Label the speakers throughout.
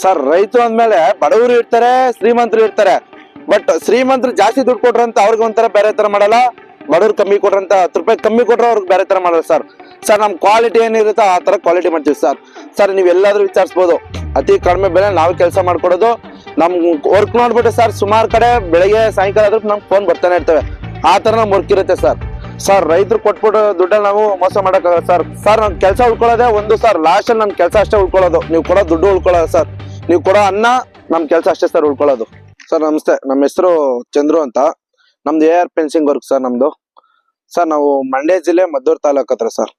Speaker 1: Sir ರೈತರು ಅಂದ್ಮೇಲೆ ಬಡವರು ಇರ್ತಾರೆ, ಶ್ರೀಮಂತರು ಇರ್ತಾರೆ. ಬಟ್ ಶ್ರೀಮಂತರು ಜಾಸ್ತಿ ದುಡ್ಡು ಕೊಟ್ರಂತ ಅವ್ರಿಗೆ ಒಂಥರ ಬೇರೆ ತರ ಮಾಡಲ್ಲ, ಬಡವ್ರು ಕಮ್ಮಿ ಕೊಟ್ರಂತ 10 ರೂಪಾಯಿ ಕಮ್ಮಿ ಕೊಟ್ರೆ ಅವ್ರಿಗೆ ಬೇರೆ ತರ ಮಾಡಲ್ಲ ಸರ್. ಸರ್ ನಮ್ ಕ್ವಾಲಿಟಿ ಏನಿರುತ್ತೋ ಆ ತರ ಕ್ವಾಲಿಟಿ ಮಾಡ್ತೀವಿ ಸರ್. ಸರ್ ನೀವ್ ಎಲ್ಲಾದ್ರೂ ವಿಚಾರಿಸಬಹುದು, ಅತಿ ಕಡಿಮೆ ಬೆಲೆ ನಾವು ಕೆಲಸ ಮಾಡ್ಕೊಡೋದು. ನಮ್ ವರ್ಕ್ ನೋಡ್ಬಿಟ್ಟು ಸರ್ ಸುಮಾರು ಕಡೆ ಬೆಳಿಗ್ಗೆ ಸಾಯಂಕಾಲ ಆದ್ರೂ ನಮ್ಗೆ ಫೋನ್ ಬರ್ತಾನೆ ಇರ್ತವೆ. ಆ ತರ ನಮ್ ವರ್ಕ್ ಇರುತ್ತೆ ಸರ್. ಸರ್ ರೈತರು ಕೊಟ್ಬಿಟ್ಟು ದುಡ್ಡಲ್ಲಿ ನಾವು ಮೋಸ ಮಾಡಕ್ಕಾಗಲ್ಲ ಸರ್. ಸರ್ ನನ್ ಕೆಲಸ ಉಳ್ಕೊಳ್ಳೋದೇ ಒಂದು ಸರ್, ಲಾಸ್ಟ್ ಅಲ್ಲಿ ನನ್ ಕೆಲಸ ಅಷ್ಟೇ ಉಳ್ಕೊಳ್ಳೋದು. ನೀವು ಕೊಡೋ ದುಡ್ಡು ಉಳ್ಕೊಳ್ಳೋದು ಸರ್, ನೀವು ಕೊಡೋ ಅನ್ನ ನಮ್ ಕೆಲಸ ಅಷ್ಟೇ ಸರ್ ಉಳ್ಕೊಳ್ಳೋದು. ಸರ್ ನಮಸ್ತೆ, ನಮ್ಮ ಹೆಸರು ಚಂದ್ರು ಅಂತ. ನಮ್ದು AR ಫೆನ್ಸಿಂಗ್ ವರ್ಕ್ ಸರ್ ನಮ್ದು. ಸರ್ ನಾವು ಮಂಡ್ಯ ಜಿಲ್ಲೆ ಮದ್ದೂರು ತಾಲೂಕು ಹತ್ರ ಸರ್.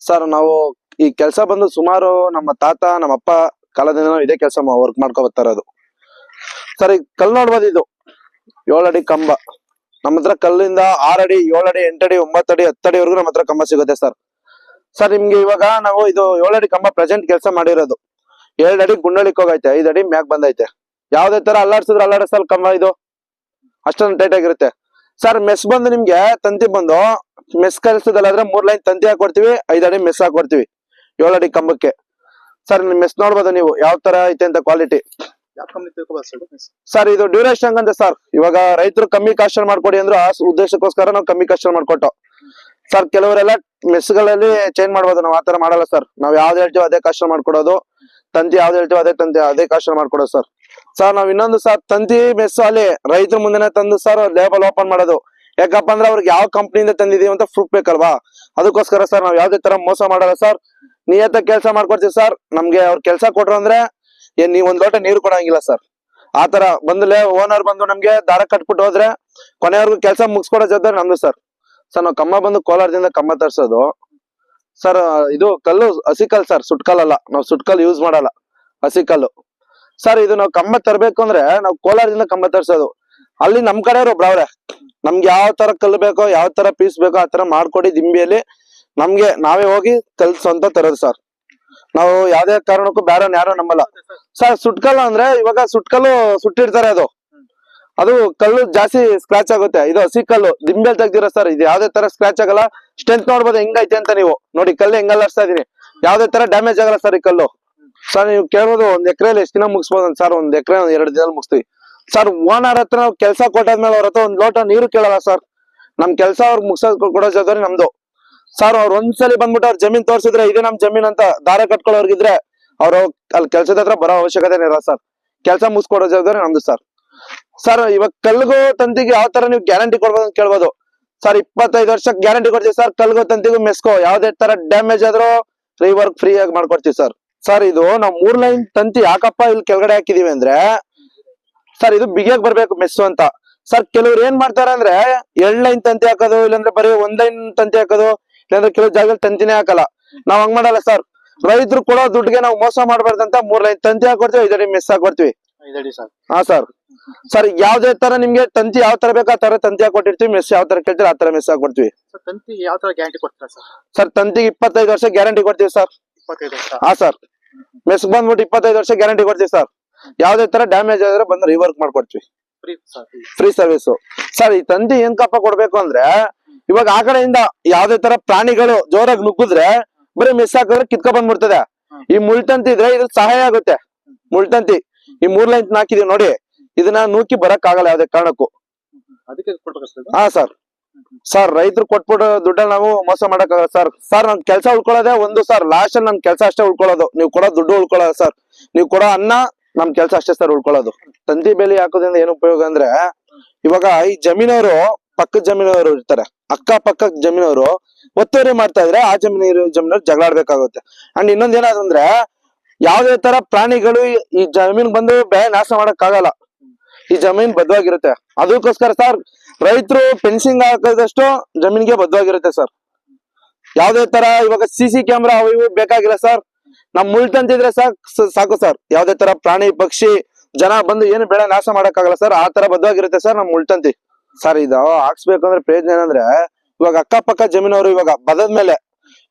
Speaker 1: ಸರ್ ನಾವು ಈ ಕೆಲಸ ಬಂದು ಸುಮಾರು ನಮ್ಮ ತಾತ ನಮ್ಮ ಅಪ್ಪ ಕಾಲದಿಂದ ನಾವು ಇದೇ ಕೆಲಸ ವರ್ಕ್ ಮಾಡ್ಕೊ ಬರ್ತಾ ಇರೋದು ಸರ್. ಈ ಕಲ್ಲು ನೋಡ್ಬೋದು, ಇದು 7 ಅಡಿ ಕಂಬ. ನಮ್ಮ ಹತ್ರ ಕಲ್ಲಿಂದ 6 ಅಡಿ 7 ಅಡಿ 8 ಅಡಿ 9 ಅಡಿ 10 ಅಡಿವರೆಗೂ ನಮ್ಮ ಹತ್ರ ಕಂಬ ಸಿಗುತ್ತೆ ಸರ್. ಸರ್ ನಿಮ್ಗೆ ಇವಾಗ ನಾವು ಇದು 7 ಅಡಿ ಕಂಬ ಪ್ರೆಸೆಂಟ್ ಕೆಲಸ ಮಾಡಿರೋದು. 2 ಅಡಿ ಗುಂಡಳಿಕ್ ಹೋಗೈತೆ, 5 ಅಡಿ ಮ್ಯಾಗ್ ಬಂದೈತೆ. ಯಾವ್ದೇ ತರ ಅಲ್ಲಾಡ್ಸಿದ್ರೆ ಅಲ್ಲಾಡಿಸಲ್ ಕಂಬ ಇದು ಅಷ್ಟೊಂದು ಟೈಟ್ ಆಗಿರುತ್ತೆ ಸರ್. ಮೆಸ್ ಬಂದು ನಿಮ್ಗೆ ತಂತಿ ಬಂದು ಮೆಸ್ ಕಲಿಸೋದಲ್ಲಾದ್ರೆ 3 ಲೈನ್ ತಂತಿ ಹಾಕೊಡ್ತೀವಿ, 5 ಅಡಿ ಮೆಸ್ ಹಾಕೊಡ್ತೀವಿ 7 ಅಡಿ ಕಂಬಕ್ಕೆ. ಸರ್ ನಿಮ್ ಮೆಸ್ ನೋಡ್ಬೋದು ನೀವು ಯಾವ ತರ ಐತೆ ಅಂತ ಕ್ವಾಲಿಟಿ. ಸರ್ ಇದು ಡ್ಯೂರೇಷನ್ ಅಂತ ಸರ್. ಇವಾಗ ರೈತರು ಕಮ್ಮಿ ಕಾಸ್ಟ್ ಮಾಡ್ಕೊಡಿ ಅಂದ್ರು ಆ ಉದ್ದೇಶಕ್ಕೋಸ್ಕರ ನಾವು ಕಮ್ಮಿ ಕಾಸ್ಟ್ ಮಾಡ್ಕೊಟ್ಟು ಸರ್. ಕೆಲವರೆಲ್ಲ ಮೆಸ್ಗಳಲ್ಲಿ ಚೇಂಜ್ ಮಾಡ್ಬೋದು, ನಾವು ಆತರ ಮಾಡಲ್ಲ ಸರ್. ನಾವ್ ಯಾವ್ದು ಹೇಳ್ತೀವಿ ಅದೇ ಕಾಸ್ಟ್ ಮಾಡ್ಕೊಡೋದು, ತಂತಿ ಯಾವ್ದು ಹೇಳ್ತೀವಿ ಅದೇ ಕಾಸ್ಟ್ ಮಾಡ್ಕೊಡೋದು ಸರ್. ಸರ್ ನಾವ್ ಇನ್ನೊಂದು ಸರ್, ತಂತಿ ಮೆಸ್ ಅಲ್ಲಿ ರೈತರ ಮುಂದೆನೆ ತಂದು ಸರ್ ಲೇಬಲ್ ಓಪನ್ ಮಾಡೋದು. ಯಾಕಪ್ಪ ಅಂದ್ರೆ ಅವ್ರಿಗೆ ಯಾವ ಕಂಪ್ನಿಯಿಂದ ತಂದಿದೀವಿ ಅಂತ ಪ್ರೂಫ್ ಬೇಕಲ್ವಾ, ಅದಕ್ಕೋಸ್ಕರ ಸರ್ ನಾವ್ ಯಾವ್ದೇ ತರ ಮೋಸ ಮಾಡಲ್ಲ ಸರ್. ನಿಯತ್ತ ಕೆಲಸ ಮಾಡ್ಕೊಡ್ತೀವಿ ಸರ್. ನಮ್ಗೆ ಅವ್ರ ಕೆಲಸ ಕೊಟ್ರು ಅಂದ್ರೆ ನೀವ್ ಒಂದ್ ಲೋಟ ನೀರು ಕೊಡಂಗಿಲ್ಲ ಸರ್. ಆತರ ಬಂದ್ಲೆ ಓನರ್ ಬಂದು ನಮ್ಗೆ ದಾರ ಕಟ್ಬಿಟ್ಟು ಹೋದ್ರೆ ಕೊನೆಯವರೆಗೂ ಕೆಲಸ ಮುಗಿಸ್ಕೊಡೋ ಜವಾಬ್ದಾರಿ ನಮ್ದು ಸರ್. ಸರ್ ನಾವು ಕಂಬ ಬಂದು ಕೋಲಾರದಿಂದ ಕಂಬ ತರ್ಸೋದು ಸರ್. ಇದು ಕಲ್ಲು ಹಸಿ ಕಲ್ಲು ಸರ್, ಸುಟ್ಕಲ್ಲಲ್ಲ. ನಾವು ಸುಟ್ಕಲ್ ಯೂಸ್ ಮಾಡಲ್ಲ, ಹಸಿ ಕಲ್ಲು ಸರ್. ಇದು ನಾವು ಕಂಬ ತರಬೇಕು ಅಂದ್ರೆ ನಾವು ಕೋಲಾರದಿಂದ ಕಂಬ ತರ್ಸೋದು. ಅಲ್ಲಿ ನಮ್ ಕಡೆಯವ್ರು ಒಬ್ರು ಅವ್ರೆ, ನಮ್ಗೆ ಯಾವ ತರ ಕಲ್ಲು ಬೇಕೋ ಯಾವ ತರ ಪೀಸ್ ಬೇಕೋ ಆ ತರ ಮಾಡ್ಕೊಡಿ ದಿಂಬಿಯಲ್ಲಿ ನಮ್ಗೆ ನಾವೇ ಹೋಗಿ ಕಲ್ಸಂತ ತರೋದು ಸರ್. ನಾವು ಯಾವ್ದೇ ಕಾರಣಕ್ಕೂ ಬೇರೆ ಯಾರೋ ನಂಬಲ್ಲ ಸರ್. ಸುಟ್ಕಲ್ಲು ಅಂದ್ರೆ ಇವಾಗ ಸುಟ್ಕಲ್ಲು ಸುಟ್ಟಿರ್ತಾರೆ, ಅದು ಕಲ್ಲು ಜಾಸ್ತಿ ಸ್ಕ್ರಾಚ್ ಆಗುತ್ತೆ. ಇದು ಹಸಿ ಕಲ್ಲು ದಿಂಬೆಲ್ ತೆಗ್ದಿರೋ ಸರ್. ಇದು ಯಾವ್ದೇ ತರ ಸ್ಕ್ರಾಚ್ ಆಗಲ್ಲ. ಸ್ಟ್ರೆಂತ್ ನೋಡ್ಬೋದು ಹೆಂಗೈತೆ ಅಂತ ನೀವು ನೋಡಿ. ಕಲ್ಲು ಹೆಂಗಲ್ಲ ಅರ್ಸ್ತಾ ಇದೀನಿ, ಯಾವ್ದೇ ತರ ಡ್ಯಾಮೇಜ್ ಆಗಲ್ಲ ಸರ್ ಈ ಕಲ್ಲು. ಸರ್ ನೀವು ಕೇಳ್ಬೋದು 1 ಎಕರೆಯಲ್ಲಿ ಎಷ್ಟು ದಿನ ಮುಗಿಸ್ಬೋದು ಸರ್. 1 ಎಕರೆ 2 ದಿನದಲ್ಲಿ ಮುಗಿಸ್ತೀವಿ ಸರ್. ಓನರ್ ಹತ್ರ ನಾವು ಕೆಲಸ ಕೊಟ್ಟಾದ್ಮೇಲೆ ಅವ್ರ ಹತ್ರ 1 ಲೋಟ ನೀರು ಕೇಳಲ್ಲ ಸರ್. ನಮ್ ಕೆಲಸ ಅವ್ರಿಗೆ ಮುಗಿಸೋದ್ ಕೊಡೋ ಜವಾಬ್ದಾರಿ ನಮ್ದು ಸರ್. ಅವ್ರು ಒಂದ್ಸಲಿ ಬಂದ್ಬಿಟ್ಟು ಅವ್ರ ಜಮೀನ್ ತೋರ್ಸಿದ್ರೆ ಇದೇ ನಮ್ ಜಮೀನ್ ಅಂತ ದಾರ ಕಟ್ಕೊಳ್ಳೋರ್ಗಿದ್ರೆ ಅವ್ರು ಅಲ್ಲಿ ಕೆಲ್ಸದ ಹತ್ರ ಬರೋ ಅವಶ್ಯಕತೆ ಇರಲ್ಲ ಸರ್. ಕೆಲಸ ಮುಗಿಸ್ಕೊಡೋ ಜವಾಬ್ದಾರಿ ನಮ್ದು ಸರ್. ಸರ್ ಇವಾಗ ಕಲ್ಗೋ ತಂತಿಗೆ ಯಾವ ತರ ನೀವು ಗ್ಯಾರಂಟಿ ಕೊಡ್ಬೋದು ಅಂತ ಕೇಳ್ಬೋದು ಸರ್. 25 ವರ್ಷ ಗ್ಯಾರಂಟಿ ಕೊಡ್ತೀವಿ ಸರ್. ಕಲ್ಗೋ ತಂತಿಗೂ ಮೆಸ್ಕೋ ಯಾವ್ದೇ ತರ ಡ್ಯಾಮೇಜ್ ಆದ್ರೂ ರೀವರ್ಕ್ ಫ್ರೀ ಆಗಿ ಮಾಡ್ಕೊಡ್ತೀವಿ ಸರ್. ಸರ್ ಇದು ನಾವು 3 ಲೈನ್ ತಂತಿ ಯಾಕಪ್ಪ ಇಲ್ಲಿ ಕೆಳಗಡೆ ಹಾಕಿದೀವಿ ಅಂದ್ರೆ ಸರ್ ಇದು ಬಿಗಿಯಾಗಿ ಬರ್ಬೇಕು ಮೆಸ್ಸು ಅಂತ ಸರ್. ಕೆಲವ್ರು ಏನ್ ಮಾಡ್ತಾರೆ ಅಂದ್ರೆ 2 ಲೈನ್ ತಂತಿ ಹಾಕೋದು, ಇಲ್ಲಾಂದ್ರೆ ಬರೀ 1 ಲೈನ್ ತಂತಿ ಹಾಕೋದು, ಇಲ್ಲಾಂದ್ರೆ ಕೆಲವು ಜಾಗದಲ್ಲಿ ತಂತಿನೇ ಹಾಕಲ್ಲ. ನಾವ್ ಹಂಗ್ ಮಾಡಲ್ಲ ಸರ್. ರೈತರು ಕೊಡೋ ದುಡ್ಡಿಗೆ ನಾವು ಮೋಸ ಮಾಡ್ಬಾರ್ದಂತ 3 ಲೈನ್ ತಂತಿ ಹಾಕೊಡ್ತೀವಿ, 5 ಅಡಿ ಮೆಸ್ ಹಾಕೊಡ್ತೀವಿ. ಹಾ ಸರ್. ಸರ್ ಯಾವ್ದೇ ತರ ನಿಮ್ಗೆ ತಂತಿ ಯಾವ ತರ ಬೇಕು ಆ ತರ ತಂತಿ ಹಾಕೊಟ್ಟಿರ್ತೀವಿ. ಮೆಸ್ ಯಾವ ತರ ಕೇಳ್ತೀವಿ ಆ ತರ ಮೆಸ್ ಹಾಕೊಡ್ತೀವಿ.
Speaker 2: ತಂತಿ ಯಾವ ತರ ಗ್ಯಾರಂಟಿ ಕೊಡ್ತಾರೆ ಸರ್?
Speaker 1: ಸರ್ ತಂತಿಗೆ 25 ವರ್ಷ ಗ್ಯಾರಂಟಿ ಕೊಡ್ತೀವಿ ಸರ್.
Speaker 2: 25 ವರ್ಷ?
Speaker 1: ಹಾ ಸರ್. ಮೆಸ್ ಬಂದ್ಬಿಟ್ಟು 25 ವರ್ಷ ಗ್ಯಾರಂಟಿ ಕೊಡ್ತೀವಿ ಸರ್. ಯಾವ್ದೇ ತರ ಡ್ಯಾಮೇಜ್ ಆದ್ರೆ ಬಂದು ರಿವರ್ಕ್ ಮಾಡ್ಕೊಡ್ತೀವಿ, ಫ್ರೀ ಸರ್ವಿಸ್ ಸರ್. ಈ ತಂತಿ ಏನ್ಕಪ್ಪ ಕೊಡ್ಬೇಕು ಅಂದ್ರೆ ಇವಾಗ ಆ ಕಡೆಯಿಂದ ಯಾವ್ದೇ ತರ ಪ್ರಾಣಿಗಳು ಜೋರಾಗಿ ನುಗ್ಗಿದ್ರೆ ಬರೀ ಮೆಸ್ ಹಾಕಿದ್ರೆ ಕಿತ್ಕೊ ಬಂದ್ಬಿಡ್ತದೆ. ಈ ಮುಳ್ತಂತಿ ಇದ್ರೆ ಇದು ಸಹಾಯ ಆಗುತ್ತೆ. ಮುಳ್ತಂತಿ ಈ 3 ಲೈನ್ ಹಾಕಿದೀವಿ ನೋಡಿ, ಇದನ್ನ ನೂಕಿ ಬರಕ್ ಆಗಲ್ಲ ಯಾವ್ದೇ ಕಾರಣಕ್ಕೂ. ಹಾ ಸರ್. ಸರ್ ರೈತರು ಕೊಟ್ಬಿಟ್ಟು ದುಡ್ಡಲ್ಲಿ ನಾವು ಮೋಸ ಮಾಡಕ್ಕಾಗಲ್ಲ ಸರ್. ಸರ್ ನನ್ ಕೆಲಸ ಉಳ್ಕೊಳ್ಳೋದೇ ಒಂದು ಸರ್, ಲಾಸ್ಟ್ ಅಲ್ಲಿ ನನ್ ಕೆಲಸ ಅಷ್ಟೇ ಉಳ್ಕೊಳ್ಳೋದು. ನೀವು ಕೊಡೋ ದುಡ್ಡು ಉಳ್ಕೊಳ್ಳೋದು ಸರ್, ನೀವು ಕೊಡೋ ಅನ್ನ ನಮ್ ಕೆಲಸ ಅಷ್ಟೇ ಸರ್ ಉಳ್ಕೊಳ್ಳೋದು. ತಂತಿ ಬೇಲಿ ಹಾಕೋದ್ರಿಂದ ಏನು ಉಪಯೋಗ ಅಂದ್ರೆ ಇವಾಗ ಈ ಜಮೀನವರು ಪಕ್ಕದ ಜಮೀನವರು ಇರ್ತಾರೆ, ಅಕ್ಕ ಪಕ್ಕ ಜಮೀನವರು ಒತ್ತುವರಿ ಮಾಡ್ತಾ ಇದ್ರೆ ಆ ಜಮೀನವರು ಜಗಳಾಡ್ಬೇಕಾಗುತ್ತೆ. ಅಂಡ್ ಇನ್ನೊಂದ್ ಏನಾದ್ರೆ ಯಾವ್ದೇ ತರ ಪ್ರಾಣಿಗಳು ಈ ಜಮೀನ್ ಬಂದು ಬೆಳೆ ನಾಶ ಮಾಡಕ್ ಆಗಲ್ಲ. ಈ ಜಮೀನ್ ಬದ್ಧವಾಗಿರುತ್ತೆ. ಅದಕ್ಕೋಸ್ಕರ ಸರ್ ರೈತರು ಫೆನ್ಸಿಂಗ್ ಹಾಕೋದಷ್ಟು ಜಮೀನ್ಗೆ ಬದ್ಧವಾಗಿರುತ್ತೆ ಸರ್. ಯಾವ್ದೇ ತರ ಇವಾಗ CC ಕ್ಯಾಮ್ರಾ ಅವು ಇವು ಬೇಕಾಗಿಲ್ಲ ಸರ್. ನಮ್ ಮುಳ್ತಂತಿದ್ರೆ ಸಾಕು ಸರ್. ಯಾವ್ದೇ ತರ ಪ್ರಾಣಿ ಪಕ್ಷಿ ಜನ ಬಂದು ಏನು ಬೆಳೆ ನಾಶ ಮಾಡಕ್ ಆಗಲ್ಲ ಸರ್. ಆ ತರ ಬದ್ಧವಾಗಿರುತ್ತೆ ಸರ್ ನಮ್ ಮುಳ್ತಂತಿ. ಸರ್ ಇದು ಹಾಕ್ಸ್ಬೇಕಂದ್ರೆ ಪ್ರಯೋಜನ ಏನಂದ್ರೆ ಇವಾಗ ಅಕ್ಕಪಕ್ಕ ಜಮೀನವರು ಇವಾಗ ಬದದ ಮೇಲೆ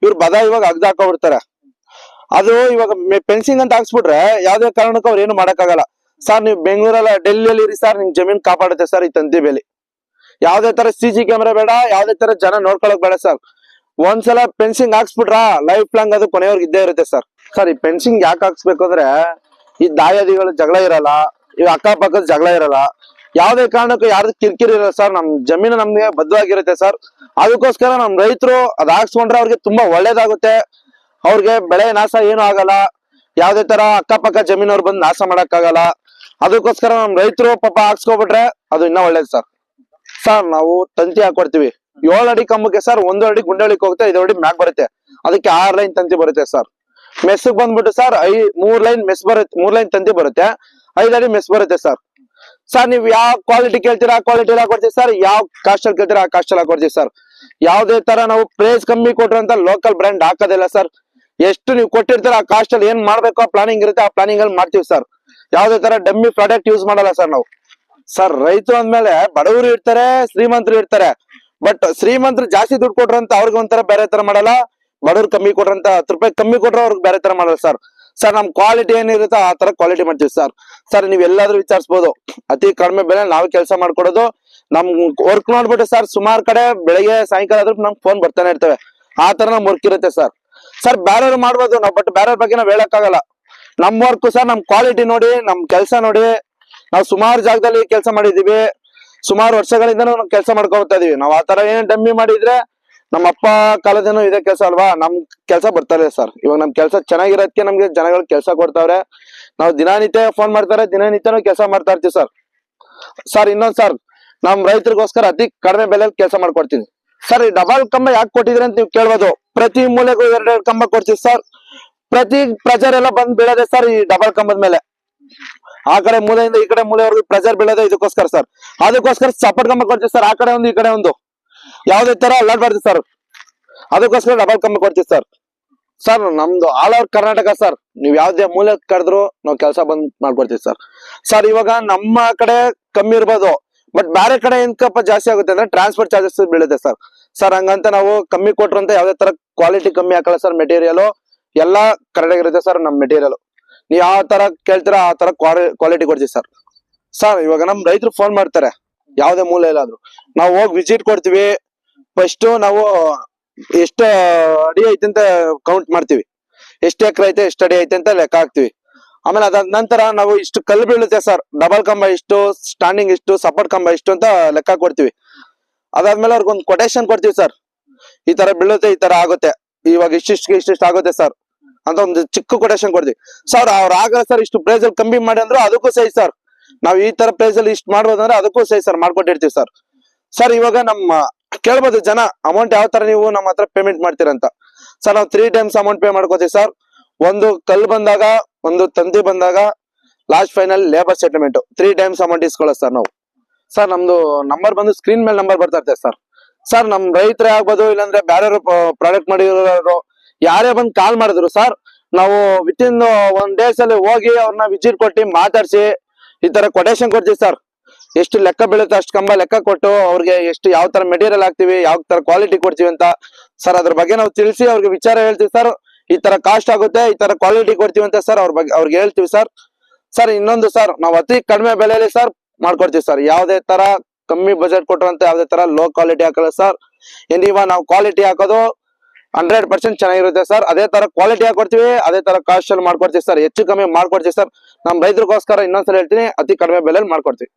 Speaker 1: ಇವ್ರು ಬದ ಇವಾಗ ಅಗ್ದ ಹಾಕೋಬಿಡ್ತಾರೆ. ಅದು ಇವಾಗ ಫೆನ್ಸಿಂಗ್ ಅಂತ ಹಾಕ್ಸ್ಬಿಟ್ರೆ ಯಾವ್ದೇ ಕಾರಣಕ್ಕೂ ಅವ್ರು ಏನು ಮಾಡಕ್ಕಾಗಲ್ಲ ಸರ್. ನೀವು ಬೆಂಗಳೂರಲ್ಲ ಡೆಲ್ಲಿಯಲ್ಲಿ ಇರಿ ಸರ್, ನಿಮ್ ಜಮೀನ್ ಕಾಪಾಡುತ್ತೆ ಸರ್ ಈ ತಂತಿ ಬೇಲಿ. ಯಾವ್ದೇ ತರ CC ಕ್ಯಾಮ್ರಾ ಬೇಡ, ಯಾವ್ದೇ ತರ ಜನ ನೋಡ್ಕೊಳಕ್ ಬೇಡ ಸರ್. ಒಂದ್ಸಲ ಫೆನ್ಸಿಂಗ್ ಹಾಕ್ಸ್ಬಿಟ್ರ ಲೈಫ್ ಲಾಂಗ್ ಅದು ಕೊನೆಯವ್ರಿಗೆ ಇದ್ದೇ ಇರುತ್ತೆ ಸರ್. ಸರ್ ಈ ಫೆನ್ಸಿಂಗ್ ಯಾಕೆ ಹಾಕ್ಸ್ಬೇಕು ಅಂದ್ರೆ ಈ ದಾಯಾದಿಗಳು ಜಗಳ ಇರಲ್ಲ, ಈ ಅಕ್ಕಪಕ್ಕದ ಜಗಳ ಇರಲ್ಲ, ಯಾವ್ದೇ ಕಾರಣಕ್ಕೂ ಯಾರ್ದು ಕಿರಿಕಿರಿ ಇರಲ್ಲ ಸರ್. ನಮ್ ಜಮೀನು ನಮ್ಗೆ ಬದ್ಧವಾಗಿರುತ್ತೆ ಸರ್. ಅದಕ್ಕೋಸ್ಕರ ನಮ್ ರೈತರು ಅದ್ ಹಾಕ್ಸ್ಕೊಂಡ್ರೆ ಅವ್ರಿಗೆ ತುಂಬಾ ಒಳ್ಳೇದಾಗುತ್ತೆ. ಅವ್ರಿಗೆ ಬೆಳೆ ನಾಶ ಏನು ಆಗಲ್ಲ, ಯಾವ್ದೇ ತರ ಅಕ್ಕಪಕ್ಕ ಜಮೀನವ್ರು ಬಂದು ನಾಶ ಮಾಡಕ್ಕಾಗಲ್ಲ. ಅದಕ್ಕೋಸ್ಕರ ನಮ್ ರೈತರು ಪಾಪ ಹಾಕ್ಸ್ಕೊಬಿಟ್ರೆ ಅದು ಇನ್ನ ಒಳ್ಳೇದು ಸರ್. ಸರ್ ನಾವು ತಂತಿ ಹಾಕೊಡ್ತೀವಿ 7 ಅಡಿ ಕಂಬಕ್ಕೆ ಸರ್. 1 ಅಡಿ ಗುಂಡಳಿಕ್ ಹೋಗುತ್ತೆ, 5 ಅಡಿ ಮ್ಯಾಗ್ ಬರುತ್ತೆ. ಅದಕ್ಕೆ 6 ಲೈನ್ ತಂತಿ ಬರುತ್ತೆ ಸರ್. ಮೆಸ್ಸಿಗೆ ಬಂದ್ಬಿಟ್ಟು ಸರ್ 3 ಲೈನ್ ಮೆಸ್ ಬರುತ್ತೆ, 3 ಲೈನ್ ತಂತಿ ಬರುತ್ತೆ, 5 ಅಡಿ ಮೆಸ್ ಬರುತ್ತೆ ಸರ್. ಸರ್ ನೀವ್ ಯಾವ ಕ್ವಾಲಿಟಿ ಕೇಳ್ತೀರಾ ಆ ಕ್ವಾಲಿಟಿ ಹಾಕೊಡ್ತೀವಿ ಸರ್. ಯಾವ ಕಾಸ್ಟ್ ಅಲ್ಲಿ ಕೇಳ್ತೀರಾ ಆ ಕಾಸ್ಟ್ ಅಲ್ಲಿ ಹಾಕೊಡ್ತೀವಿ ಸರ್. ಯಾವ್ದೇ ತರ ನಾವು ಪ್ರೈಸ್ ಕಮ್ಮಿ ಕೊಟ್ರಂತ ಲೋಕಲ್ ಬ್ರ್ಯಾಂಡ್ ಹಾಕೋದಿಲ್ಲ ಸರ್. ಎಷ್ಟು ನೀವು ಕೊಟ್ಟಿರ್ತೀರ ಆ ಕಾಸ್ಟ್ ಅಲ್ಲಿ ಏನ್ ಮಾಡ್ಬೇಕು ಆ ಪ್ಲಾನಿಂಗ್ ಇರುತ್ತೆ, ಆ ಪ್ಲಾನಿಂಗ್ ಅಲ್ಲಿ ಮಾಡ್ತೀವಿ ಸರ್. ಯಾವ್ದೇ ತರ ಡಮ್ಮಿ ಪ್ರಾಡಕ್ಟ್ ಯೂಸ್ ಮಾಡಲ್ಲ ಸರ್ ನಾವು. ಸರ್ ರೈತರು ಅಂದ್ಮೇಲೆ ಬಡವರು ಇರ್ತಾರೆ, ಶ್ರೀಮಂತರು ಇರ್ತಾರೆ. ಬಟ್ ಶ್ರೀಮಂತರು ಜಾಸ್ತಿ ದುಡ್ಡು ಕೊಟ್ರಂತ ಅವ್ರಿಗೆ ಒಂಥರ ಬೇರೆ ತರ ಮಾಡಲ್ಲ, ಬಡವ್ರು ಕಮ್ಮಿ ಕೊಟ್ರಂತ 10 ರೂಪಾಯಿ ಕಮ್ಮಿ ಕೊಟ್ರೆ ಅವ್ರಿಗೆ ಬೇರೆ ತರ ಮಾಡಲ್ಲ ಸರ್. ಸರ್ ನಮ್ ಕ್ವಾಲಿಟಿ ಏನಿರುತ್ತೋ ಆ ತರ ಕ್ವಾಲಿಟಿ ಮಾಡ್ತೀವಿ ಸರ್. ಸರ್ ನೀವ್ ಎಲ್ಲಾದ್ರೂ ವಿಚಾರಿಸಬಹುದು, ಅತಿ ಕಡಿಮೆ ಬೆಲೆ ನಾವು ಕೆಲಸ ಮಾಡ್ಕೊಡೋದು. ನಮ್ ವರ್ಕ್ ನೋಡ್ಬಿಟ್ಟು ಸರ್ ಸುಮಾರು ಕಡೆ ಬೆಳಿಗ್ಗೆ ಸಾಯಂಕಾಲ ಆದ್ರೂ ನಮ್ಗೆ ಫೋನ್ ಬರ್ತಾನೆ ಇರ್ತವೆ. ಆ ತರ ನಮ್ ವರ್ಕ್ ಇರುತ್ತೆ ಸರ್. ಸರ್ ಬೇರೆಯವ್ರು ಮಾಡ್ಬೋದು ನಾವು, ಬಟ್ ಬೇರೆಯವ್ರ ಬಗ್ಗೆ ನಾವ್ ಹೇಳಕ್ಕಾಗಲ್ಲ. ನಮ್ ವರ್ಕ್ ಸರ್, ನಮ್ ಕ್ವಾಲಿಟಿ ನೋಡಿ, ನಮ್ ಕೆಲಸ ನೋಡಿ. ನಾವು ಸುಮಾರು ಜಾಗದಲ್ಲಿ ಕೆಲಸ ಮಾಡಿದೀವಿ, ಸುಮಾರು ವರ್ಷಗಳಿಂದ ನಾವು ಕೆಲಸ ಮಾಡ್ಕೊಳ್ತಾ ಇದೀವಿ. ನಾವ್ ಆತರ ಏನ್ ಡಮ್ಮಿ ಮಾಡಿದ್ರೆ ನಮ್ಮ ಅಪ್ಪ ಕಾಲದೇನು ಇದೇ ಕೆಲಸ ಅಲ್ವಾ, ನಮ್ ಕೆಲಸ ಬರ್ತಾರೆ ಸರ್. ಇವಾಗ ನಮ್ ಕೆಲಸ ಚೆನ್ನಾಗಿರೋದಕ್ಕೆ ನಮ್ಗೆ ಜನಗಳು ಕೆಲಸ ಕೊಡ್ತಾವ್ರೆ. ನಾವು ದಿನನಿತ್ಯ ಫೋನ್ ಮಾಡ್ತಾರೆ, ದಿನನಿತ್ಯನೂ ಕೆಲಸ ಮಾಡ್ತಾ ಇರ್ತೀವಿ ಸರ್. ಸರ್ ಇನ್ನೊಂದ್ ಸರ್, ನಮ್ ರೈತರಿಗೋಸ್ಕರ ಅತಿ ಕಡಿಮೆ ಬೆಲೆಯಲ್ಲಿ ಕೆಲಸ ಮಾಡ್ಕೊಡ್ತೀನಿ ಸರ್. ಈ ಡಬಲ್ ಕಂಬ ಯಾಕೆ ಕೊಟ್ಟಿದ್ರೆ ಅಂತ ನೀವು ಕೇಳ್ಬೋದು. ಪ್ರತಿ ಮೂಲೆಗೂ 2 ಕಂಬ ಕೊಡ್ತೀವಿ ಸರ್. ಪ್ರತಿ ಪ್ರೆಜರ್ ಎಲ್ಲ ಬಂದ್ ಬೀಳದೆ ಸರ್ ಈ ಡಬಲ್ ಕಂಬದ ಮೇಲೆ. ಆ ಕಡೆ ಮೂಲೆಯಿಂದ ಈ ಕಡೆ ಮೂಲೆವರೆಗೂ ಪ್ರೆಜರ್ ಬೀಳೋದೇ ಇದಕ್ಕೋಸ್ಕರ ಸರ್. ಅದಕ್ಕೋಸ್ಕರ ಸಪೋರ್ಟ್ ಕಂಬ ಕೊಡ್ತೀವಿ ಸರ್. ಆ ಕಡೆ ಒಂದು ಈ ಕಡೆ ಒಂದು, ಯಾವ್ದೇ ತರ ಅಲ್ಲಾಡ್ಬಾರ್ದು ಸರ್. ಅದಕ್ಕೋಸ್ಕರ ಡಬಲ್ ಕಂಬ ಕೊಡ್ತೀವಿ ಸರ್. ಸರ್ ನಮ್ದು ಆಲ್ ಓವರ್ ಕರ್ನಾಟಕ ಸರ್. ನೀವ್ ಯಾವ್ದೇ ಮೂಲೆ ಕರೆದ್ರು ನಾವು ಕೆಲಸ ಬಂದ್ ಮಾಡ್ಕೊಡ್ತೀವಿ ಸರ್. ಸರ್ ಇವಾಗ ನಮ್ಮ ಕಡೆ ಕಮ್ಮಿ ಇರ್ಬೋದು, ಬಟ್ ಬೇರೆ ಕಡೆ ಏನಕ್ಕಪ್ಪ ಜಾಸ್ತಿ ಆಗುತ್ತೆ ಅಂದ್ರೆ ಟ್ರಾನ್ಸ್ಪೋರ್ಟ್ ಚಾರ್ಜಸ್ ಬೀಳುತ್ತೆ ಸರ್. ಸರ್ ಹಂಗಂತ ನಾವು ಕಮ್ಮಿ ಕೊಟ್ರು ಅಂತ ಯಾವ್ದೇ ತರ ಕ್ವಾಲಿಟಿ ಕಮ್ಮಿ ಹಾಕಲ್ಲ ಸರ್. ಮೆಟೀರಿಯಲ್ ಎಲ್ಲಾ ಕರೆಕ್ಟ್ ಆಗಿರುತ್ತೆ ಸರ್. ನಮ್ ಮೆಟೀರಿಯಲ್ ನೀವ್ ಯಾವ ತರ ಕೇಳ್ತೀರಾ ಆ ತರ ಕ್ವಾಲಿಟಿ ಕೊಡ್ತೀವಿ ಸರ್. ಸರ್ ಇವಾಗ ನಮ್ ರೈತರು ಫೋನ್ ಮಾಡ್ತಾರೆ, ಯಾವ್ದೇ ಮೂಲೆ ಇಲ್ಲಾದ್ರು ನಾವು ಹೋಗಿ ವಿಸಿಟ್ ಕೊಡ್ತೀವಿ. ಫಸ್ಟ್ ನಾವು ಎಷ್ಟು ಅಡಿ ಐತೆ ಅಂತ ಕೌಂಟ್ ಮಾಡ್ತೀವಿ, ಎಷ್ಟು ಎಕರೆ ಐತೆ ಎಷ್ಟು ಅಡಿ ಐತೆ ಅಂತ ಲೆಕ್ಕ ಹಾಕ್ತಿವಿ. ಆಮೇಲೆ ಅದಾದ ನಂತರ ನಾವು ಇಷ್ಟು ಕಲ್ಲು ಬೀಳುತ್ತೆ ಸರ್, ಡಬಲ್ ಕಂಬ ಇಷ್ಟು, ಸ್ಟ್ಯಾಂಡಿಂಗ್ ಇಷ್ಟು, ಸಪೋರ್ಟ್ ಕಂಬ ಇಷ್ಟು ಅಂತ ಲೆಕ್ಕ ಕೊಡ್ತೀವಿ. ಅದಾದ್ಮೇಲೆ ಅವ್ರಿಗೊಂದು ಕೊಟೇಶನ್ ಕೊಡ್ತೀವಿ ಸರ್. ಈ ತರ ಬೀಳುತ್ತೆ, ಈ ತರ ಆಗುತ್ತೆ, ಇವಾಗ ಇಷ್ಟಿಷ್ಟು ಆಗುತ್ತೆ ಸರ್ ಅಂತ ಒಂದು ಚಿಕ್ಕ ಕೊಟೇಶನ್ ಕೊಡ್ತೀವಿ ಸರ್. ಅವ್ರು ಆಗಲ್ಲ ಸರ್ ಇಷ್ಟು ಪ್ರೈಸ್ ಅಲ್ಲಿ ಕಮ್ಮಿ ಮಾಡಿ ಅಂದ್ರು ಅದಕ್ಕೂ ಸಹಿ ಸರ್. ನಾವ್ ಈ ತರ ಪ್ರೈಸ್ ಅಲ್ಲಿ ಇಷ್ಟು ಮಾಡ್ಬೋದಂದ್ರೆ ಅದಕ್ಕೂ ಸಹಿ ಸರ್, ಮಾಡ್ಕೊಟ್ಟಿರ್ತೀವಿ ಸರ್. ಸರ್ ಇವಾಗ ನಮ್ಮ ಕೇಳ್ಬೋದು ಜನ, ಅಮೌಂಟ್ ಯಾವ ತರ ನೀವು ನಮ್ಮ ಹತ್ರ ಪೇಮೆಂಟ್ ಮಾಡ್ತೀರಂತ. ಸರ್ ನಾವು 3 ಟೈಮ್ಸ್ ಅಮೌಂಟ್ ಪೇ ಮಾಡ್ಕೋತೀವಿ ಸರ್. ಒಂದು ಕಲ್ ಬಂದಾಗ, ಒಂದು ತಂತಿ ಬಂದಾಗ, last final labour settlement 3 times amount ಇಸ್ಕೊಳ್ಳೋದು ಸರ್ ನಾವು. ಸರ್ ನಮ್ದು ನಂಬರ್ ಬಂದು ಸ್ಕ್ರೀನ್ ಮೇಲೆ ನಂಬರ್ ಬರ್ತಾ ಇರ್ತದೆ ಸರ್. ಸರ್ ನಮ್ ರೈತರೇ ಆಗ್ಬೋದು, ಇಲ್ಲಾಂದ್ರೆ ಬೇರೆ ಪ್ರಾಡಕ್ಟ್ ಮಾಡಿರೋರು ಯಾರೇ ಬಂದು ಕಾಲ್ ಮಾಡಿದ್ರು ಸರ್, ನಾವು ವಿತಿನ್ 1 ಡೇಸ್ ಅಲ್ಲಿ ಹೋಗಿ ಅವ್ರನ್ನ ವಿಸಿಟ್ ಕೊಟ್ಟು ಮಾತಾಡ್ಸಿ ಈ ತರ ಕೊಟೇಶನ್ ಕೊಡ್ತೀವಿ ಸರ್. ಎಷ್ಟು ಲೆಕ್ಕ ಬೀಳುತ್ತೆ ಅಷ್ಟು ಕಂಬ ಲೆಕ್ಕ ಕೊಟ್ಟು ಅವ್ರಿಗೆ ಎಷ್ಟು ಯಾವ ತರ ಮೆಟೀರಿಯಲ್ ಹಾಕ್ತಿವಿ, ಯಾವ ತರ ಕ್ವಾಲಿಟಿ ಕೊಡ್ತೀವಿ ಅಂತ ಸರ್ ಅದ್ರ ಬಗ್ಗೆ ನಾವು ತಿಳಿಸಿ ಅವ್ರಿಗೆ ವಿಚಾರ ಹೇಳ್ತೀವಿ ಸರ್. ಈ ತರ ಕಾಸ್ಟ್ ಆಗುತ್ತೆ, ಈ ತರ ಕ್ವಾಲಿಟಿ ಕೊಡ್ತೀವಿ ಅಂತ ಸರ್ ಅವ್ರ ಬಗ್ಗೆ ಅವ್ರಿಗೆ ಹೇಳ್ತೀವಿ ಸರ್. ಸರ್ ಇನ್ನೊಂದು ಸರ್, ನಾವು ಅತಿ ಕಡಿಮೆ ಬೆಲೆಯಲ್ಲಿ ಸರ್ ಮಾಡ್ಕೊಡ್ತೀವಿ ಸರ್. ಯಾವ್ದೇ ತರ ಕಮ್ಮಿ ಬಜೆಟ್ ಕೊಟ್ಟರಂತ ಯಾವ್ದೇ ತರ ಲೋ ಕ್ವಾಲಿಟಿ ಹಾಕಲ್ಲ ಸರ್. ಏನಿವ ನಾವು ಕ್ವಾಲಿಟಿ ಹಾಕೋದು 100% ಚೆನ್ನಾಗಿರುತ್ತೆ ಸರ್. ಅದೇ ತರ ಕ್ವಾಲಿಟಿ ಹಾಕೊಡ್ತೀವಿ, ಅದೇ ತರ ಕಾಸ್ಟ್ ಅಲ್ಲಿ ಮಾಡ್ಕೊಡ್ತೀವಿ ಸರ್. ಹೆಚ್ಚು ಕಮ್ಮಿ ಮಾಡ್ಕೊಡ್ತೀವಿ ಸರ್. ನಮ್ ರೈತರಿಗೋಸ್ಕರ ಇನ್ನೊಂದ್ಸಲ ಹೇಳ್ತೀನಿ, ಅತಿ ಕಡಿಮೆ ಬೆಲೆಯಲ್ಲಿ ಮಾಡ್ಕೊಡ್ತೀವಿ.